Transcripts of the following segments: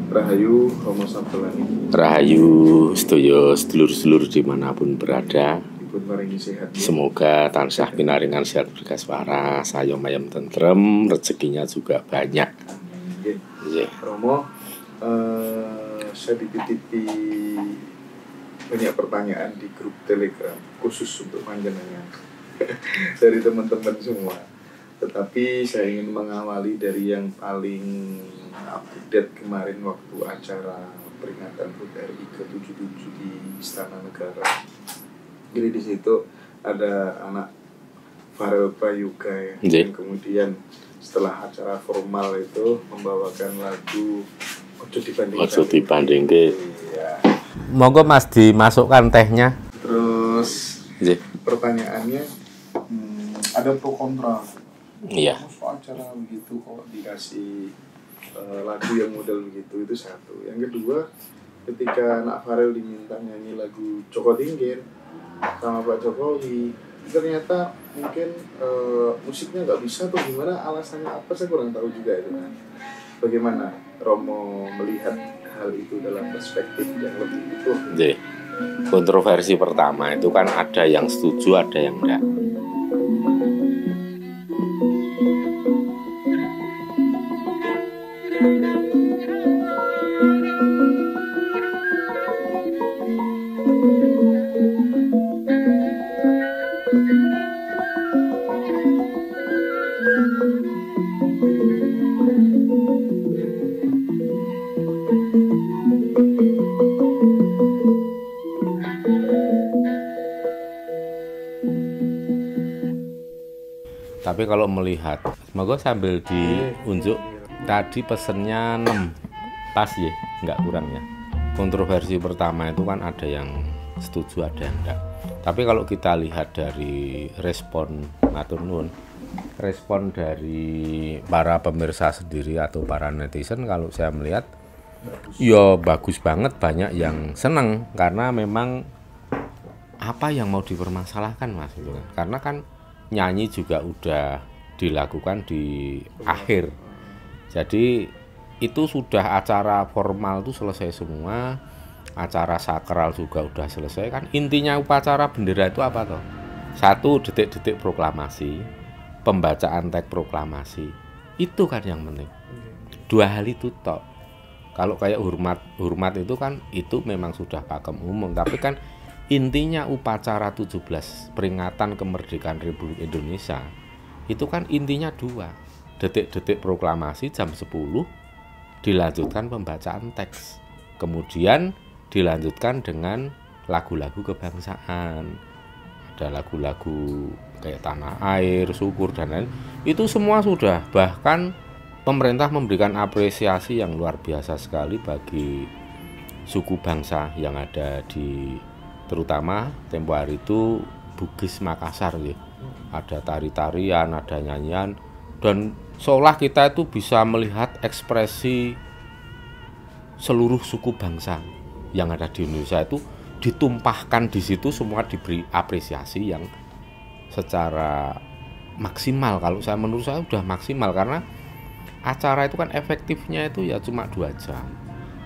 Rahayu, Romo Sabtolani. Rahayu, sedulur-sedulur dimanapun berada. Dipun paringi sehat. Semoga tansah pinaringan sehat berkas waras, ayam ayam tentrem, rezekinya juga banyak. Yeah. Romo, saya dititipi banyak pertanyaan di grup Telegram khusus untuk panjenengan dari teman-teman semua. Tetapi saya ingin mengawali dari yang paling update kemarin waktu acara peringatan HUT RI ke-77 di Istana Negara. Jadi di situ ada anak Farel Prayoga ya, yang kemudian setelah acara formal itu membawakan lagu Ojo Dibandingke. Iya. Monggo Mas dimasukkan tehnya. Terus pertanyaannya ada pro kontra. Iya. Kok acara begitu kok dikasih lagu yang model begitu, itu satu. Yang kedua, ketika Nak Farel diminta nyanyi lagu Joko Tingkir sama Pak Jokowi, ternyata mungkin musiknya nggak bisa atau gimana, alasannya apa saya kurang tahu juga itu kan. Bagaimana Romo melihat hal itu dalam perspektif yang lebih utuh? Jadi, kontroversi pertama itu kan ada yang setuju, ada yang enggak. Tapi kalau melihat, semoga sambil diunjuk, tadi pesennya 6, pas ya, nggak kurang ya. Kontroversi pertama itu kan ada yang setuju, ada yang enggak. Tapi kalau kita lihat dari respon matur nuwun, respon dari para pemirsa sendiri atau para netizen, kalau saya melihat, ya bagus banget, banyak yang senang karena memang apa yang mau dipermasalahkan Mas itu kan. Karena kan nyanyi juga udah dilakukan di akhir, jadi itu sudah acara formal itu selesai semua, acara sakral juga udah selesai kan. Intinya upacara bendera itu apa toh? 1 detik-detik proklamasi, pembacaan teks proklamasi, itu kan yang penting. 2 hal itu toh. Kalau kayak hormat itu kan itu memang sudah pakem umum, tapi kan intinya upacara 17 peringatan kemerdekaan Republik Indonesia itu kan intinya 2, detik-detik proklamasi jam 10 dilanjutkan pembacaan teks, kemudian dilanjutkan dengan lagu-lagu kebangsaan, ada lagu-lagu kayak Tanah Air, Syukur dan lain, itu semua sudah. Bahkan pemerintah memberikan apresiasi yang luar biasa sekali bagi suku bangsa yang ada di, terutama tempo hari itu Bugis Makassar ya. Ada tari-tarian, ada nyanyian, dan seolah kita itu bisa melihat ekspresi seluruh suku bangsa yang ada di Indonesia itu ditumpahkan di situ, semua diberi apresiasi yang secara maksimal. Kalau saya, menurut saya udah maksimal, karena acara itu kan efektifnya itu ya cuma 2 jam.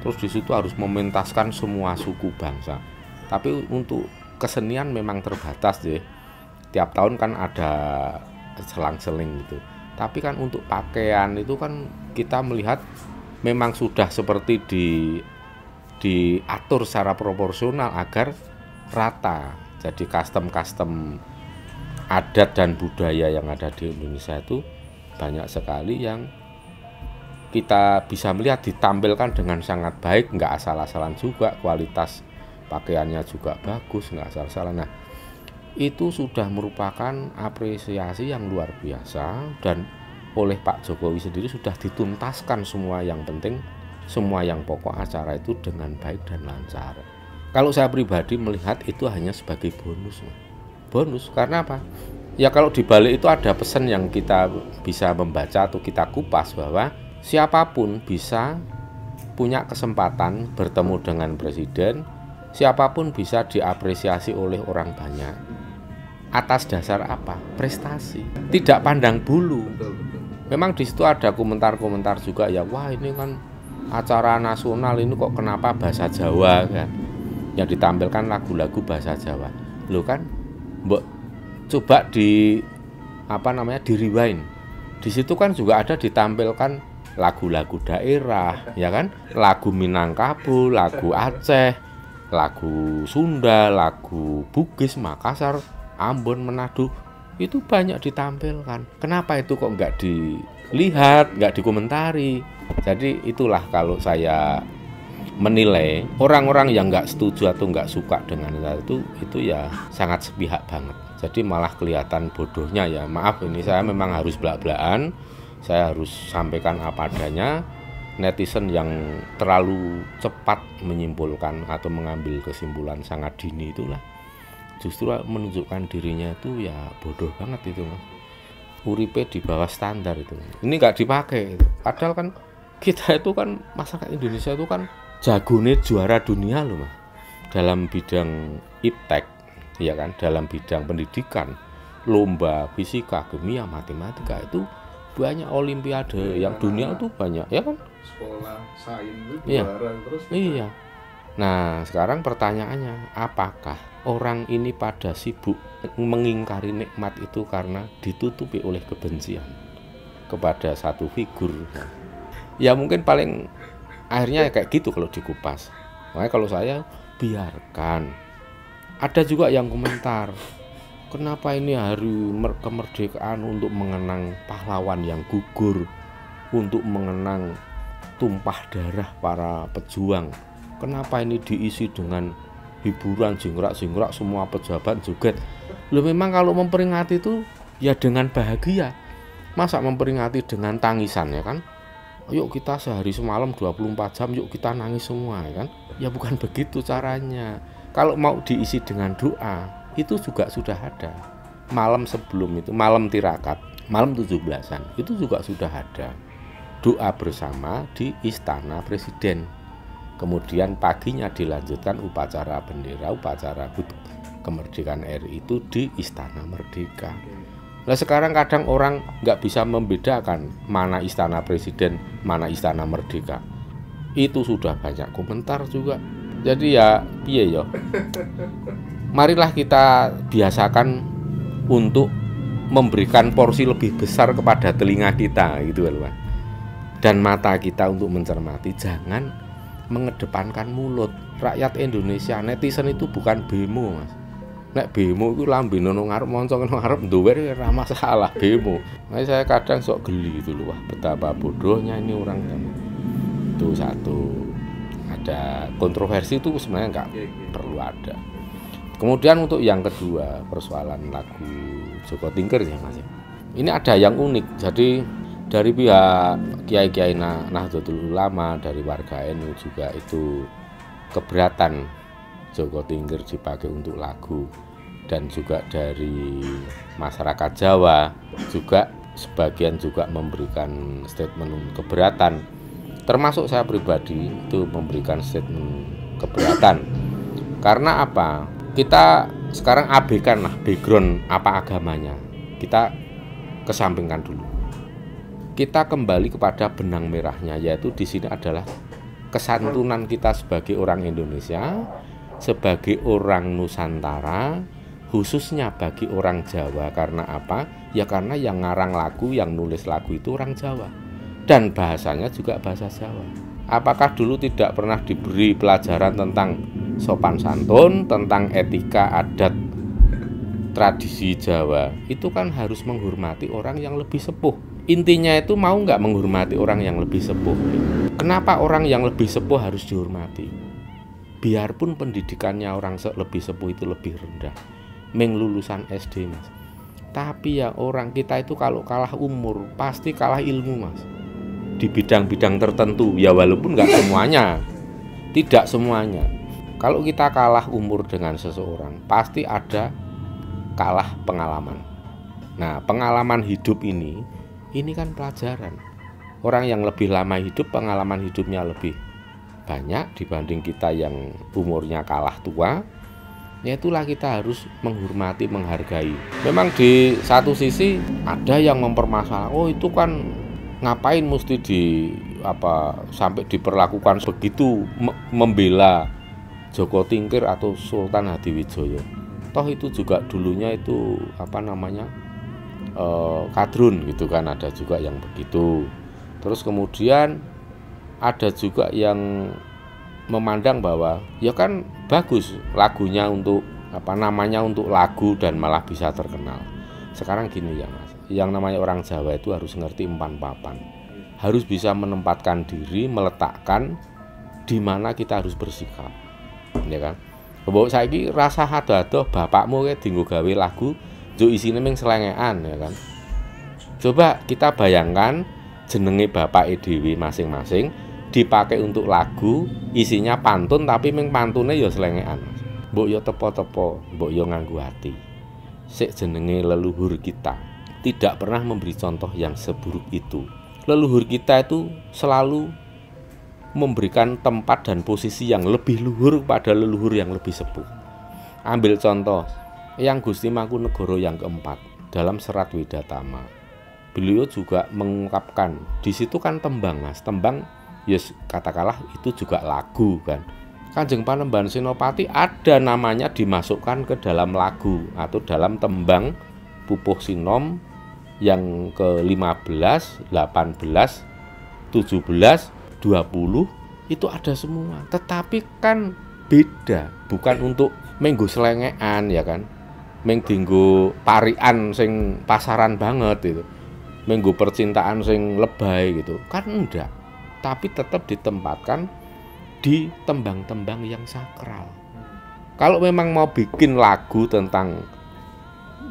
Terus di situ harus mementaskan semua suku bangsa. Tapi untuk kesenian memang terbatas deh. Tiap tahun kan ada selang-seling gitu. Tapi kan untuk pakaian itu kan kita melihat memang sudah seperti diatur secara proporsional agar rata. Jadi custom adat dan budaya yang ada di Indonesia itu banyak sekali yang kita bisa melihat ditampilkan dengan sangat baik, nggak asal-asalan juga, kualitas pakaiannya juga bagus, nggak asal-asalan. Nah, itu sudah merupakan apresiasi yang luar biasa, dan oleh Pak Jokowi sendiri sudah dituntaskan semua yang penting, semua yang pokok acara itu dengan baik dan lancar. Kalau saya pribadi melihat itu hanya sebagai bonus, karena apa? Ya kalau di balik itu ada pesan yang kita bisa membaca atau kita kupas, bahwa siapapun bisa punya kesempatan bertemu dengan presiden, siapapun bisa diapresiasi oleh orang banyak. Atas dasar apa? Prestasi, tidak pandang bulu. Memang di situ ada komentar-komentar juga ya, wah ini kan acara nasional ini kok kenapa bahasa Jawa kan? Yang ditampilkan lagu-lagu bahasa Jawa. Loh kan, mbok coba di di rewind. Di situ kan juga ada ditampilkan lagu-lagu daerah, ya kan? Lagu Minangkabau, lagu Aceh, lagu Sunda, lagu Bugis, Makassar, Ambon, Manado. Itu banyak ditampilkan. Kenapa itu kok nggak dilihat, nggak dikomentari? Jadi itulah kalau saya menilai orang-orang yang nggak setuju atau nggak suka dengan itu ya sangat sepihak banget. Jadi malah kelihatan bodohnya ya. Maaf ini saya memang harus belak-belakan, saya harus sampaikan apa adanya. Netizen yang terlalu cepat menyimpulkan atau mengambil kesimpulan sangat dini itulah justru menunjukkan dirinya itu ya bodoh banget itu Mas. Uripe di bawah standar itu. Ini nggak dipakai. Padahal kan kita itu kan masyarakat Indonesia itu kan jagone juara dunia loh Mas. Dalam bidang iptek, ya kan, dalam bidang pendidikan, lomba fisika, kimia, matematika itu banyak olimpiade yang dunia itu banyak, ya kan? Sekolah sains itu Iya. juara terus. Iya. Nah, sekarang pertanyaannya, apakah orang ini pada sibuk mengingkari nikmat itu karena ditutupi oleh kebencian kepada satu figur? Ya mungkin paling akhirnya kayak gitu kalau dikupas. Makanya kalau saya biarkan. Ada juga yang komentar, kenapa ini hari kemerdekaan untuk mengenang pahlawan yang gugur, untuk mengenang tumpah darah para pejuang. Kenapa ini diisi dengan hiburan, jingkrak-jingkrak, semua pejabat joget. Loh memang kalau memperingati itu ya dengan bahagia. Masa memperingati dengan tangisan ya kan? Yuk kita sehari semalam 24 jam yuk kita nangis semua ya kan? Ya bukan begitu caranya. Kalau mau diisi dengan doa itu juga sudah ada. Malam sebelum itu, malam tirakat, malam 17-an itu juga sudah ada doa bersama di Istana Presiden. Kemudian paginya dilanjutkan upacara bendera, upacara HUT kemerdekaan RI itu di Istana Merdeka. Nah sekarang kadang orang nggak bisa membedakan mana Istana Presiden, mana Istana Merdeka. Itu sudah banyak komentar juga. Jadi ya piye yo. Marilah kita biasakan untuk memberikan porsi lebih besar kepada telinga kita gitu kan. Dan mata kita untuk mencermati, jangan mengedepankan mulut. Rakyat Indonesia, netizen itu bukan bemo, Mas. Nek bemo itu lambene nang ngarep monco nang ngarep nduwer ora masalah bemo. Nah, saya kadang sok geli itu loh, wah betapa bodohnya ini orang. Itu satu. Ada kontroversi itu sebenarnya nggak perlu ada. Kemudian untuk yang kedua, persoalan lagu Joko Tingkir ya Mas. Ini ada yang unik. Jadi dari pihak kiai-kiai Nahdlatul Ulama, dari warga NU juga itu keberatan Joko Tingkir dipakai untuk lagu, dan juga dari masyarakat Jawa juga sebagian juga memberikan statement keberatan, termasuk saya pribadi itu memberikan statement keberatan. Karena apa? Kita sekarang abaikan lah background apa agamanya, kita kesampingkan dulu. Kita kembali kepada benang merahnya, yaitu di sini adalah kesantunan kita sebagai orang Indonesia, sebagai orang Nusantara, khususnya bagi orang Jawa. Karena apa? Ya karena yang ngarang lagu, yang nulis lagu itu orang Jawa, dan bahasanya juga bahasa Jawa. Apakah dulu tidak pernah diberi pelajaran tentang sopan santun, tentang etika adat tradisi Jawa? Itu kan harus menghormati orang yang lebih sepuh. Intinya itu mau nggak menghormati orang yang lebih sepuh. Kenapa orang yang lebih sepuh harus dihormati? Biarpun pendidikannya orang lebih sepuh itu lebih rendah, meng lulusan SD Mas, tapi ya orang kita itu kalau kalah umur pasti kalah ilmu Mas, di bidang-bidang tertentu ya, walaupun nggak semuanya, tidak semuanya. Kalau kita kalah umur dengan seseorang pasti ada kalah pengalaman. Nah pengalaman hidup ini kan pelajaran. Orang yang lebih lama hidup, pengalaman hidupnya lebih banyak dibanding kita yang umurnya kalah tua. Ya itulah kita harus menghormati, menghargai. Memang di satu sisi ada yang mempermasalahkan, oh itu kan ngapain mesti sampai diperlakukan begitu membela Joko Tingkir atau Sultan Hadiwijaya. Toh itu juga dulunya itu kadrun gitu kan, ada juga yang begitu. Terus kemudian ada juga yang memandang bahwa ya kan bagus lagunya untuk untuk lagu dan malah bisa terkenal. Sekarang gini ya Mas, yang namanya orang Jawa itu harus ngerti empan papan, harus bisa menempatkan diri, meletakkan di mana kita harus bersikap, ya kan. Mbok saiki rasa adoh-adoh bapakmu kayak dinggo gawe lagu jo isine ming selengean, ya kan. Coba kita bayangkan jenenge bapak dhewe masing-masing dipakai untuk lagu, isinya pantun tapi ming pantune ya selengean. Mbok yo tepo-tepo, mbok yo nganggo hati. Sik jenenge leluhur kita tidak pernah memberi contoh yang seburuk itu. Leluhur kita itu selalu memberikan tempat dan posisi yang lebih luhur pada leluhur yang lebih sepuh. Ambil contoh yang Gusti Mangkunegoro yang keempat dalam serat Widatama. Beliau juga mengungkapkan di situ kan tembang Mas, tembang yes katakanlah itu juga lagu kan. Kanjeng Panembahan Senopati ada namanya dimasukkan ke dalam lagu atau dalam tembang Pupuh Sinom yang ke-15, 18, 17, 20 itu ada semua. Tetapi kan beda, bukan untuk menggo selengean ya kan. Meng dinggo parian sing pasaran banget itu. Menggo percintaan sing lebay gitu. Kan enggak. Tapi tetap ditempatkan di tembang-tembang yang sakral. Kalau memang mau bikin lagu tentang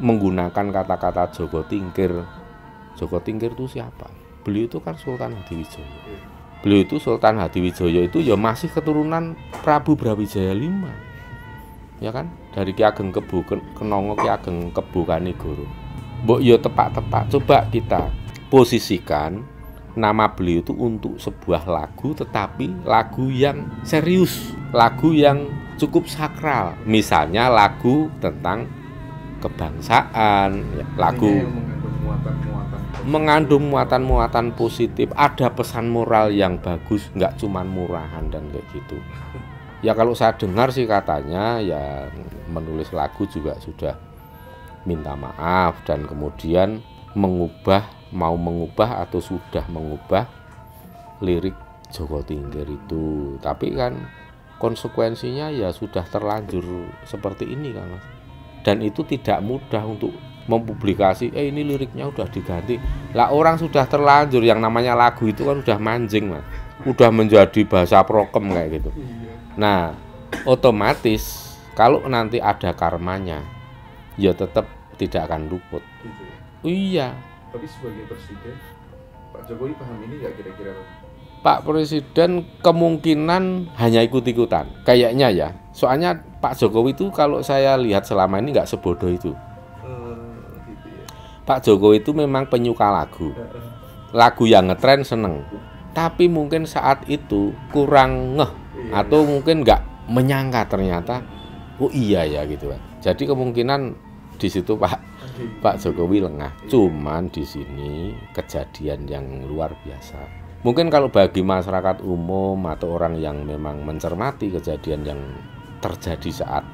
menggunakan kata-kata Joko Tingkir itu siapa? Beliau itu kan Sultan Hadiwijaya. Beliau itu Sultan Hadiwijaya itu ya masih keturunan Prabu Brawijaya V. Ya kan? Dari Ki Ageng Kebu Kenongo Ki Ageng Kebu Kanigoro. Mbok yo tepak-tepak coba kita posisikan nama beliau itu untuk sebuah lagu, tetapi lagu yang serius, lagu yang cukup sakral. Misalnya lagu tentang kebangsaan, lagu mengandung muatan-muatan positif, ada pesan moral yang bagus, nggak cuman murahan dan kayak gitu. Ya kalau saya dengar sih katanya ya menulis lagu juga sudah minta maaf dan kemudian mau mengubah atau sudah mengubah lirik Joko Tingkir itu. Tapi kan konsekuensinya ya sudah terlanjur seperti ini kan Mas. Dan itu tidak mudah untuk mempublikasi ini liriknya udah diganti. Lah orang sudah terlanjur, yang namanya lagu itu kan udah manjing Mas. Udah menjadi bahasa prokem kayak gitu. Nah, otomatis kalau nanti ada karmanya ya tetap tidak akan luput. Gitu ya? Iya. Tapi sebagai presiden, Pak Jokowi paham ini nggak kira-kira? Pak Presiden kemungkinan hanya ikut-ikutan, kayaknya ya. Soalnya Pak Jokowi itu kalau saya lihat selama ini nggak sebodoh itu. Gitu ya. Pak Jokowi itu memang penyuka lagu yang ngetren seneng. Tapi mungkin saat itu kurang ngeh atau mungkin nggak menyangka ternyata, oh iya ya gitu kan. Jadi kemungkinan di situ Pak Jokowi lengah. Cuman di sini kejadian yang luar biasa. Mungkin kalau bagi masyarakat umum atau orang yang memang mencermati kejadian yang terjadi saat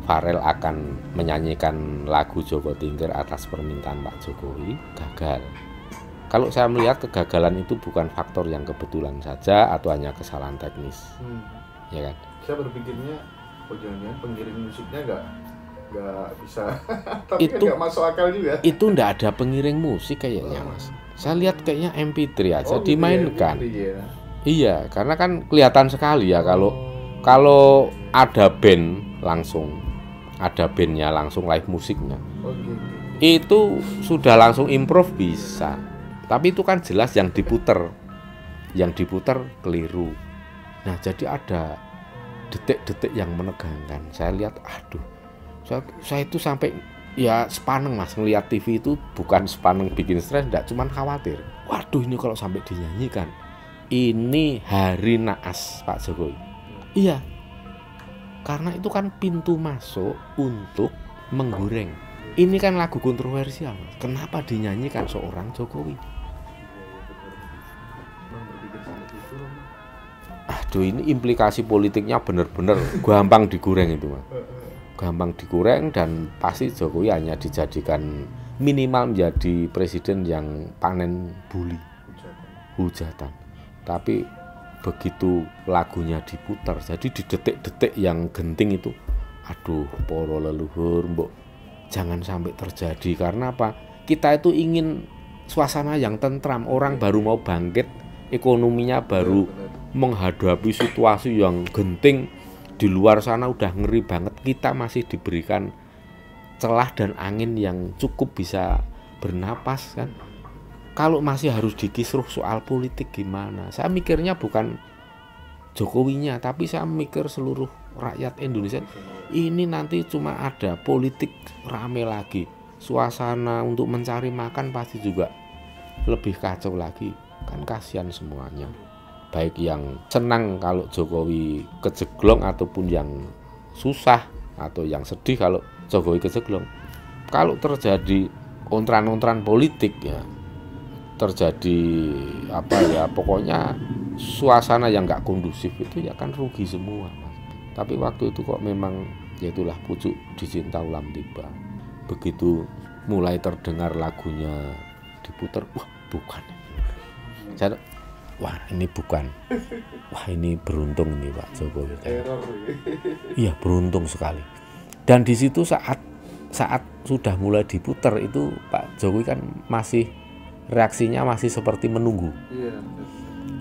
Farel akan menyanyikan lagu Joko Tingkir atas permintaan Pak Jokowi, gagal. Kalau saya melihat kegagalan itu bukan faktor yang kebetulan saja atau hanya kesalahan teknis. Ya kan? Saya berpikirnya, jangan-jangan pengiring musiknya nggak bisa, tapi itu kan nggak masuk akal juga. Itu nggak ada pengiring musik kayaknya Mas. Saya lihat kayaknya MP3 aja dimainkan. Gitu ya, iya, karena kan kelihatan sekali ya kalau ada band langsung, ada bandnya langsung live musiknya. Itu sudah langsung improve bisa. Tapi itu kan jelas yang diputer keliru. Nah, jadi ada detik-detik yang menegangkan. Saya lihat, aduh, saya itu sampai ya sepaneng Mas, ngelihat TV itu bukan sepaneng bikin stres, enggak, cuman khawatir. Waduh, ini kalau sampai dinyanyikan, ini hari naas Pak Jokowi. Iya, karena itu kan pintu masuk untuk menggoreng. Ini kan lagu kontroversial, kenapa dinyanyikan seorang Jokowi? waduh ini implikasi politiknya bener-bener gampang digoreng itu Mas. Gampang digoreng dan pasti Jokowi hanya dijadikan minimal menjadi presiden yang panen buli, hujatan. Tapi begitu lagunya diputar, jadi di detik-detik yang genting itu, aduh para leluhur, mbok jangan sampai terjadi. Karena apa? Kita itu ingin suasana yang tentram, orang baru mau bangkit, ekonominya baru menghadapi situasi yang genting. Di luar sana udah ngeri banget, kita masih diberikan celah dan angin yang cukup bisa bernapas kan. Kalau masih harus dikisruh soal politik gimana? Saya mikirnya bukan Jokowinya, tapi saya mikir seluruh rakyat Indonesia. Ini nanti cuma ada politik rame lagi, suasana untuk mencari makan pasti juga lebih kacau lagi. Kan kasihan semuanya. Baik yang senang kalau Jokowi kejeglong ataupun yang susah atau yang sedih kalau Jokowi kejeglong. Kalau terjadi ontran-ontran politik ya, terjadi apa ya, pokoknya suasana yang nggak kondusif itu ya kan rugi semua Mas. Tapi waktu itu kok memang ya itulah pucuk dicinta ulam tiba. Begitu mulai terdengar lagunya diputar, wah bukan. Saya, wah ini bukan, wah ini beruntung nih Pak Jokowi. Iya beruntung sekali. Dan di situ saat sudah mulai diputar itu Pak Jokowi kan masih reaksinya masih seperti menunggu,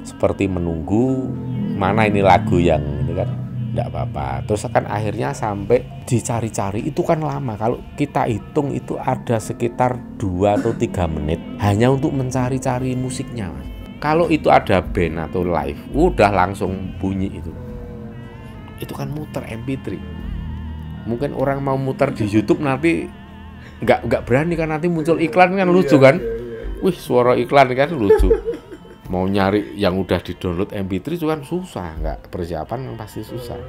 seperti menunggu mana ini lagu yang itu kan, enggak apa-apa. Terus kan akhirnya sampai dicari-cari itu kan lama. Kalau kita hitung itu ada sekitar 2 atau 3 menit hanya untuk mencari-cari musiknya Mas. Kalau itu ada band atau live, udah langsung bunyi itu. Itu kan muter MP3. Mungkin orang mau muter di YouTube nanti nggak berani kan, nanti muncul iklan kan lucu kan. Wih suara iklan kan lucu. Mau nyari yang udah di-download MP3 itu kan susah, nggak persiapan kan pasti susah.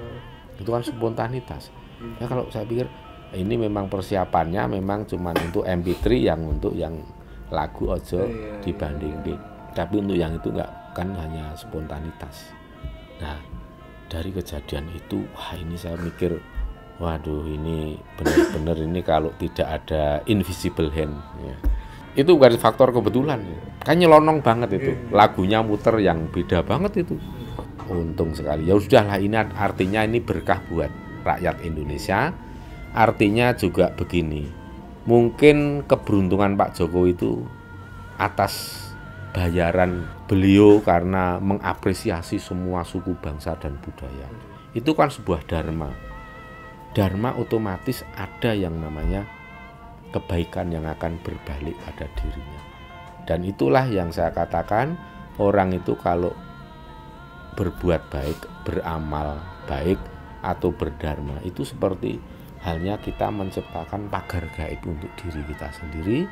Itu kan spontanitas. Ya kalau saya pikir ini memang persiapannya memang cuma untuk MP3 yang untuk yang lagu ojo dibanding. Tapi untuk yang itu enggak, kan hanya spontanitas. Nah dari kejadian itu, wah ini saya mikir, waduh ini benar-benar ini kalau tidak ada invisible hand ya. Itu bukan faktor kebetulan ya. Kan nyelonong banget itu, lagunya muter yang beda banget itu. Untung sekali. Ya sudahlah, ini artinya ini berkah buat rakyat Indonesia. Artinya juga begini, mungkin keberuntungan Pak Jokowi itu atas bayaran beliau karena mengapresiasi semua suku bangsa dan budaya. Itu kan sebuah dharma. Dharma otomatis ada yang namanya kebaikan yang akan berbalik pada dirinya. Dan itulah yang saya katakan, orang itu kalau berbuat baik, beramal baik atau berdharma, itu seperti halnya kita menciptakan pagar gaib untuk diri kita sendiri,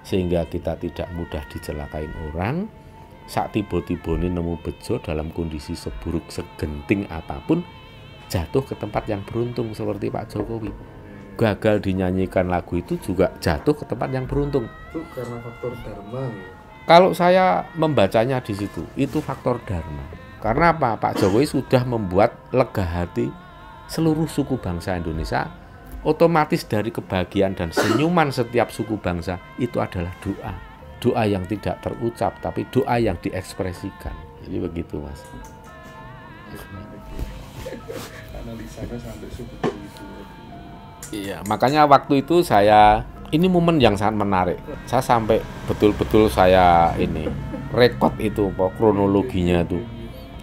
sehingga kita tidak mudah dicelakain orang. Sak tiba-tibane nemu bejo dalam kondisi seburuk segenting apapun, jatuh ke tempat yang beruntung seperti Pak Jokowi. Gagal dinyanyikan lagu itu juga jatuh ke tempat yang beruntung. Itu karena faktor dharma ya? Kalau saya membacanya di situ, itu faktor dharma. Karena apa? Pak Jokowi sudah membuat lega hati seluruh suku bangsa Indonesia. Otomatis dari kebahagiaan dan senyuman setiap suku bangsa itu adalah doa. Doa yang tidak terucap, tapi doa yang diekspresikan. Jadi begitu Mas. Analisanya sampai seperti itu. Iya, makanya waktu itu ini momen yang sangat menarik. Saya sampai betul-betul saya ini rekod itu kronologinya tuh.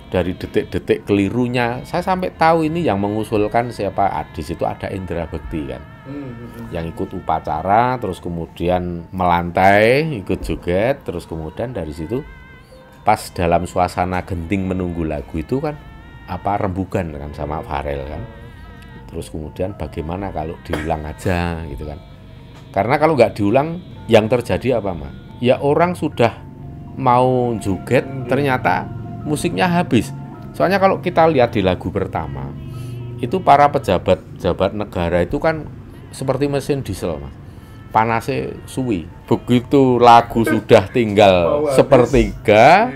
Dari detik-detik kelirunya saya sampai tahu ini yang mengusulkan siapa. Di situ ada Indra Bekti kan, yang ikut upacara, terus kemudian melantai, ikut joget, terus kemudian dari situ pas dalam suasana genting menunggu lagu itu kan rembugan kan sama Farel kan. Terus kemudian bagaimana kalau diulang aja gitu kan. Karena kalau nggak diulang yang terjadi apa Mas? Ya orang sudah mau joget ternyata musiknya habis. Soalnya kalau kita lihat di lagu pertama itu para pejabat negara itu kan seperti mesin diesel Mas. Panasnya suwi. Begitu lagu sudah tinggal sepertiga,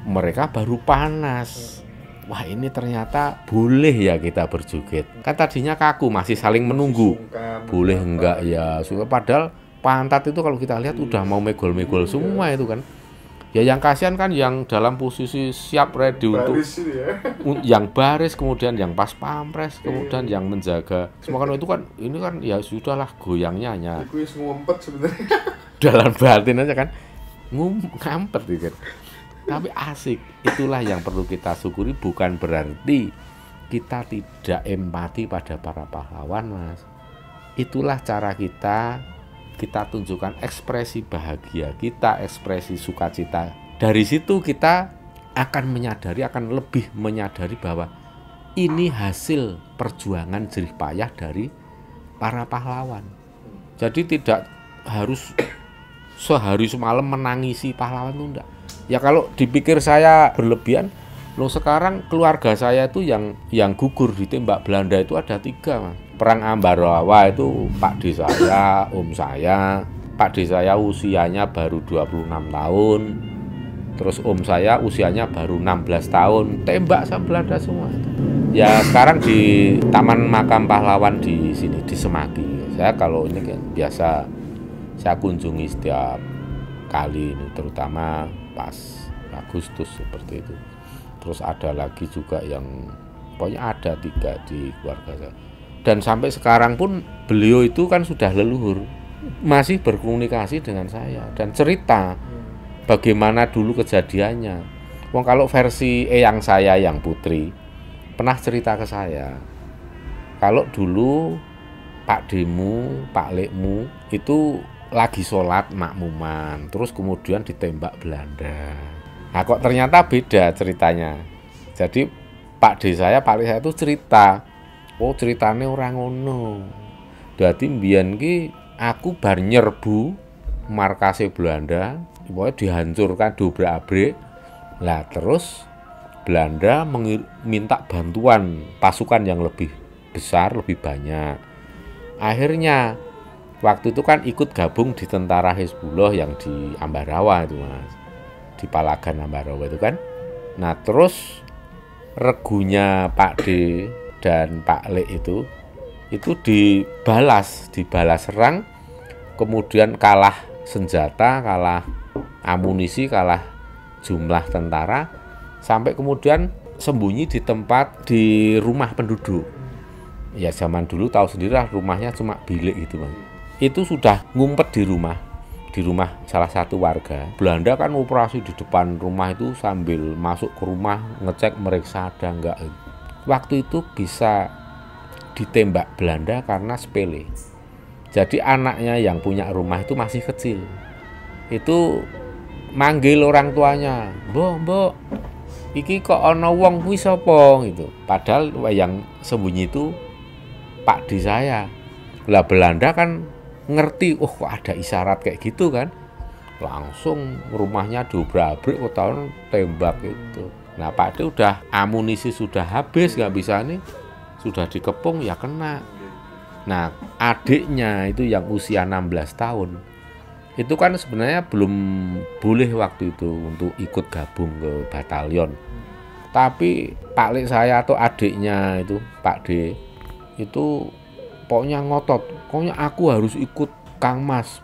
mereka baru panas. wah ini ternyata boleh ya kita berjoget. Kan tadinya kaku, masih saling menunggu. Boleh enggak ya? Padahal pantat itu kalau kita lihat udah mau megol-megol semua itu kan. Ya yang kasihan kan yang dalam posisi siap ready untuk yang baris, kemudian yang pas pampres, kemudian yang menjaga. Semua kan itu kan ini kan ya sudahlah goyangnya hanya ngumpet sebenarnya. Dalam batin aja kan ngampet gitu. Tapi asik. Itulah yang perlu kita syukuri, bukan berarti kita tidak empati pada para pahlawan, Mas. Itulah cara kita tunjukkan ekspresi bahagia kita, ekspresi sukacita. Dari situ kita akan menyadari, akan lebih menyadari bahwa ini hasil perjuangan jerih payah dari para pahlawan. Jadi tidak harus sehari semalam menangisi pahlawan itu enggak. Ya kalau dipikir saya berlebihan, loh sekarang keluarga saya itu yang gugur ditembak Belanda itu ada 3, Mas. Perang Ambarawa itu Pak D saya, Om saya. Pak D saya usianya baru 26 tahun. Terus Om saya usianya baru 16 tahun. Tembak sama Belanda semua. Ya sekarang di Taman Makam Pahlawan di sini, di Semaki. Saya kalau ini kan biasa saya kunjungi setiap kali ini, terutama pas Agustus seperti itu. Terus ada lagi juga yang pokoknya ada 3 di keluarga saya. Dan sampai sekarang pun beliau itu kan sudah leluhur, masih berkomunikasi dengan saya dan cerita bagaimana dulu kejadiannya. Wong kalau versi eyang saya yang putri pernah cerita ke saya, kalau dulu Pak Demu, Pak Lekmu itu lagi sholat makmuman, terus kemudian ditembak Belanda. Nah kok ternyata beda ceritanya. Jadi Pak D saya, Pak Lek saya itu cerita, oh ceritanya orang ngono. Dadi mbiyen ki aku bar nyerbu markase Belanda, pokoknya dihancurkan, dobrak-abrik. Lah terus Belanda minta bantuan pasukan yang lebih besar, lebih banyak. Akhirnya waktu itu kan ikut gabung di tentara Hizbullah yang di Ambarawa itu, Mas. Di Palagan Ambarawa itu kan. Nah terus regunya Pak D dan Pak Lek itu dibalas serang, kemudian kalah senjata, kalah amunisi, kalah jumlah tentara, sampai kemudian sembunyi di tempat di rumah penduduk. Ya zaman dulu tahu sendirilah, rumahnya cuma bilik gitu, Bang. Itu sudah ngumpet di rumah salah satu warga. Belanda kan operasi di depan rumah itu sambil masuk ke rumah ngecek meriksa ada enggak. Waktu itu bisa ditembak Belanda karena sepele. Jadi anaknya yang punya rumah itu masih kecil. Itu manggil orang tuanya, "Mbok, iki kok ana wong kuwi sapa?" gitu. Padahal yang sembunyi itu Pak D saya. Lah Belanda kan ngerti, oh kok ada isyarat kayak gitu kan, langsung rumahnya dobrak-abrik, kok tahun tembak itu. Nah Pak D udah amunisi sudah habis, nggak bisa nih, sudah dikepung ya kena. Nah adiknya itu yang usia 16 tahun itu kan sebenarnya belum boleh waktu itu untuk ikut gabung ke batalion, tapi Pak Lek saya atau adiknya itu Pak D itu pokoknya ngotot, pokoknya aku harus ikut Kang Mas,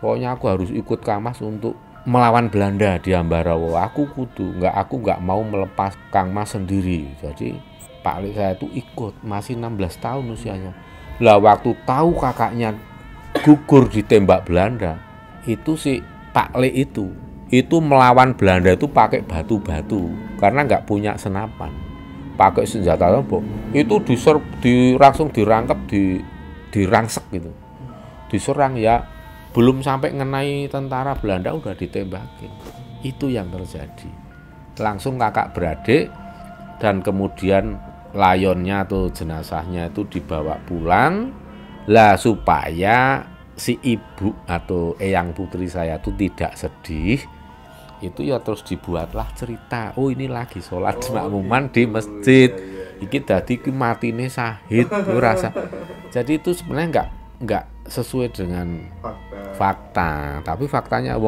untuk melawan Belanda di Ambarawa. Aku nggak mau melepas Kang Mas sendiri. Jadi Pak Lek saya itu ikut, masih 16 tahun usianya. Lah waktu tahu kakaknya gugur ditembak Belanda, itu si Pak Lek itu melawan Belanda itu pakai batu-batu karena nggak punya senapan, pakai senjata apa? Itu langsung dirangkap, dirangsek gitu, diserang, ya belum sampai ngenai tentara Belanda udah ditembakin. Itu yang terjadi. Langsung kakak beradik, dan kemudian layonnya atau jenazahnya itu dibawa pulang lah, supaya si ibu atau eyang putri saya itu tidak sedih. Itu ya terus dibuatlah cerita, oh ini lagi sholat makmuman di masjid, iki dadi ki matine syahid, rasa. Jadi itu sebenarnya enggak sesuai dengan fakta. Tapi faktanya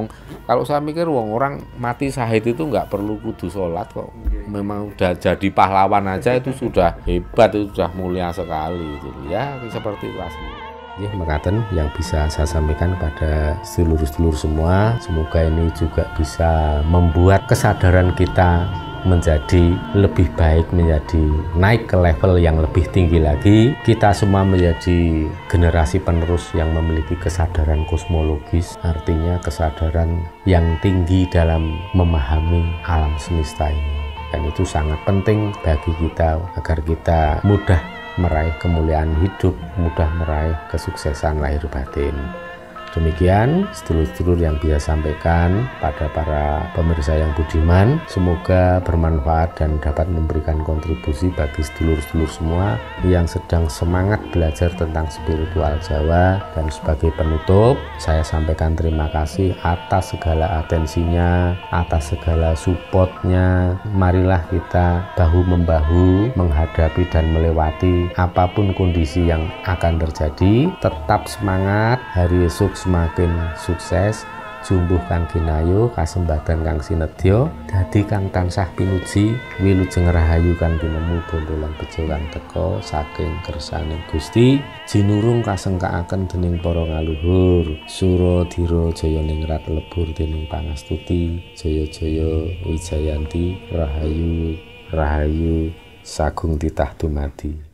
kalau saya mikir orang mati syahid itu nggak perlu kudu sholat kok. Memang udah jadi pahlawan aja itu sudah hebat, itu sudah mulia sekali gitu. Ya seperti itu asli. Ya, mekaten yang bisa saya sampaikan pada sedulur-sedulur semua. Semoga ini juga bisa membuat kesadaran kita menjadi lebih baik, menjadi naik ke level yang lebih tinggi lagi. Kita semua menjadi generasi penerus yang memiliki kesadaran kosmologis, artinya kesadaran yang tinggi dalam memahami alam semesta ini. Dan itu sangat penting bagi kita agar kita mudah meraih kemuliaan hidup, mudah meraih kesuksesan lahir batin. Demikian sedulur-sedulur yang bisa sampaikan pada para pemirsa yang budiman. Semoga bermanfaat dan dapat memberikan kontribusi bagi sedulur-sedulur semua yang sedang semangat belajar tentang spiritual Jawa. Dan sebagai penutup, saya sampaikan terima kasih atas segala atensinya, atas segala supportnya. Marilah kita bahu-membahu menghadapi dan melewati apapun kondisi yang akan terjadi. Tetap semangat, hari esok semakin sukses, jumbuh kang ginayu, kasembatan kang sinedya, dadi kang tansah pinuji, wilujeng rahayu kang tinemu bondo lan bejo kang teka saking kersaning Gusti, jinurung kasengkaaken dening para ngaluhur, Suradira jaya ningrat lebur dening pangastuti, jaya-jaya wijayanti, rahayu rahayu sagung titah dumadi.